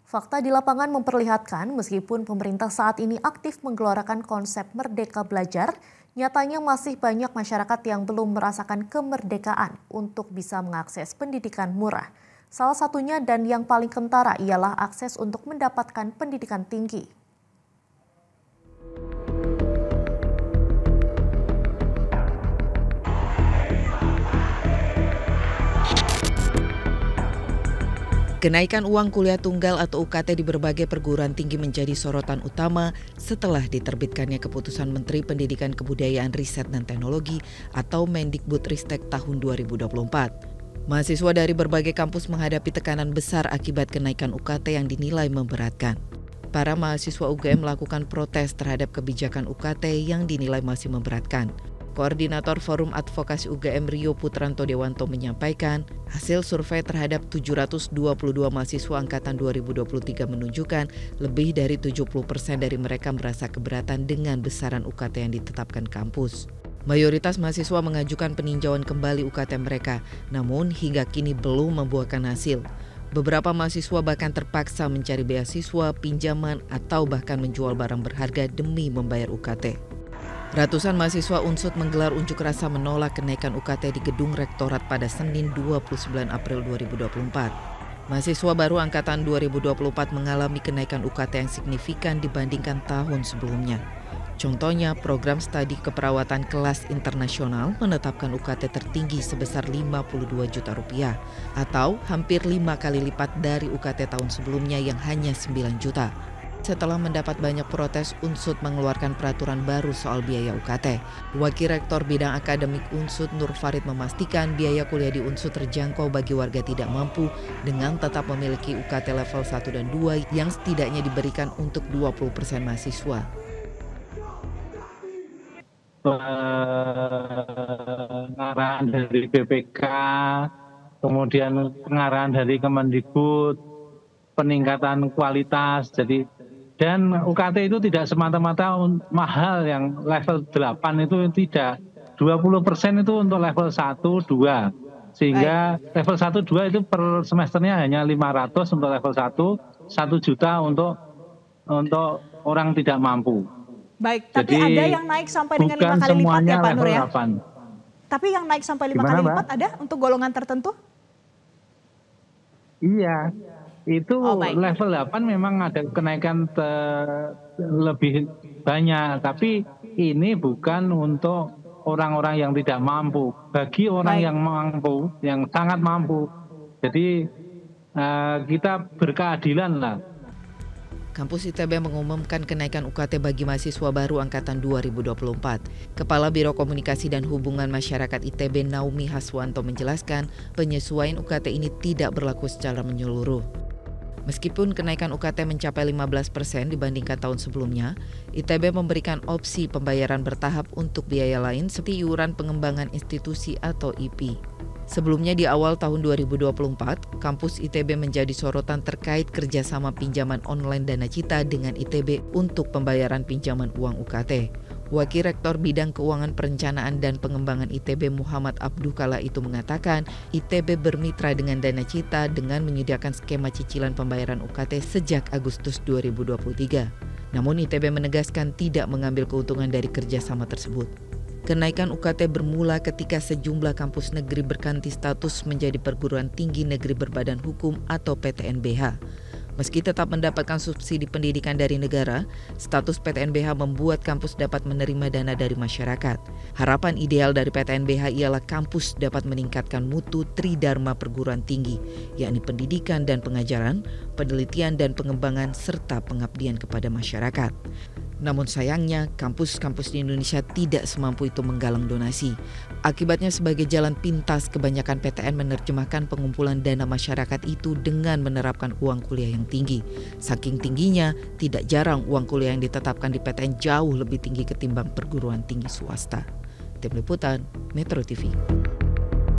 Fakta di lapangan memperlihatkan meskipun pemerintah saat ini aktif menggelorakan konsep Merdeka Belajar, nyatanya masih banyak masyarakat yang belum merasakan kemerdekaan untuk bisa mengakses pendidikan murah. Salah satunya dan yang paling kentara ialah akses untuk mendapatkan pendidikan tinggi. Kenaikan uang kuliah tunggal atau UKT di berbagai perguruan tinggi menjadi sorotan utama setelah diterbitkannya keputusan Menteri Pendidikan Kebudayaan Riset dan Teknologi atau Mendikbudristek tahun 2024. Mahasiswa dari berbagai kampus menghadapi tekanan besar akibat kenaikan UKT yang dinilai memberatkan. Para mahasiswa UGM melakukan protes terhadap kebijakan UKT yang dinilai masih memberatkan. Koordinator Forum Advokasi UGM Rio Putranto Dewanto menyampaikan, hasil survei terhadap 722 mahasiswa angkatan 2023 menunjukkan lebih dari 70% dari mereka merasa keberatan dengan besaran UKT yang ditetapkan kampus. Mayoritas mahasiswa mengajukan peninjauan kembali UKT mereka, namun hingga kini belum membuahkan hasil. Beberapa mahasiswa bahkan terpaksa mencari beasiswa, pinjaman, atau bahkan menjual barang berharga demi membayar UKT. Ratusan mahasiswa UNSUD menggelar unjuk rasa menolak kenaikan UKT di Gedung Rektorat pada Senin 29 April 2024. Mahasiswa baru angkatan 2024 mengalami kenaikan UKT yang signifikan dibandingkan tahun sebelumnya. Contohnya, program studi keperawatan kelas internasional menetapkan UKT tertinggi sebesar Rp52 juta atau hampir 5 kali lipat dari UKT tahun sebelumnya yang hanya 9 juta. Setelah mendapat banyak protes, UNSUD mengeluarkan peraturan baru soal biaya UKT. Wakil Rektor Bidang Akademik UNSUD Nur Farid memastikan biaya kuliah di UNSUD terjangkau bagi warga tidak mampu dengan tetap memiliki UKT level 1 dan 2 yang setidaknya diberikan untuk 20% mahasiswa. Pengarahan dari BPK, kemudian pengarahan dari Kemendikbud, peningkatan kualitas, dan UKT itu tidak semata-mata mahal yang level 8 itu tidak. 20% itu untuk level 1, 2. Sehingga level 1, 2 itu per semesternya hanya 500 untuk level 1, 1 juta untuk orang tidak mampu. Baik, tapi ada yang naik sampai dengan 5 kali lipat ya Pak Nur ya? 8. Tapi yang naik sampai 5 kali lipat ada untuk golongan tertentu? Iya. Itu level 8 memang ada kenaikan lebih banyak, tapi ini bukan untuk orang-orang yang tidak mampu, bagi orang yang mampu, yang sangat mampu. Jadi kita berkeadilan lah. Kampus ITB mengumumkan kenaikan UKT bagi mahasiswa baru angkatan 2024. Kepala Biro Komunikasi dan Hubungan Masyarakat ITB Naomi Haswanto menjelaskan penyesuaian UKT ini tidak berlaku secara menyeluruh. Meskipun kenaikan UKT mencapai 15% dibandingkan tahun sebelumnya, ITB memberikan opsi pembayaran bertahap untuk biaya lain seperti iuran pengembangan institusi atau IP. Sebelumnya di awal tahun 2024, kampus ITB menjadi sorotan terkait kerjasama pinjaman online Dana Cita dengan ITB untuk pembayaran pinjaman uang UKT. Wakil Rektor Bidang Keuangan Perencanaan dan Pengembangan ITB Muhammad Abduh kala itu mengatakan ITB bermitra dengan Dana Cita dengan menyediakan skema cicilan pembayaran UKT sejak Agustus 2023. Namun ITB menegaskan tidak mengambil keuntungan dari kerjasama tersebut. Kenaikan UKT bermula ketika sejumlah kampus negeri berganti status menjadi perguruan tinggi negeri berbadan hukum atau PTNBH. Meski tetap mendapatkan subsidi pendidikan dari negara, status PTNBH membuat kampus dapat menerima dana dari masyarakat. Harapan ideal dari PTNBH ialah kampus dapat meningkatkan mutu tridharma perguruan tinggi, yakni pendidikan dan pengajaran, penelitian dan pengembangan, serta pengabdian kepada masyarakat. Namun sayangnya, kampus-kampus di Indonesia tidak semampu itu menggalang donasi. Akibatnya sebagai jalan pintas, kebanyakan PTN menerjemahkan pengumpulan dana masyarakat itu dengan menerapkan uang kuliah yang tinggi. Saking tingginya, tidak jarang uang kuliah yang ditetapkan di PTN jauh lebih tinggi ketimbang perguruan tinggi swasta. Tim Liputan, Metro TV.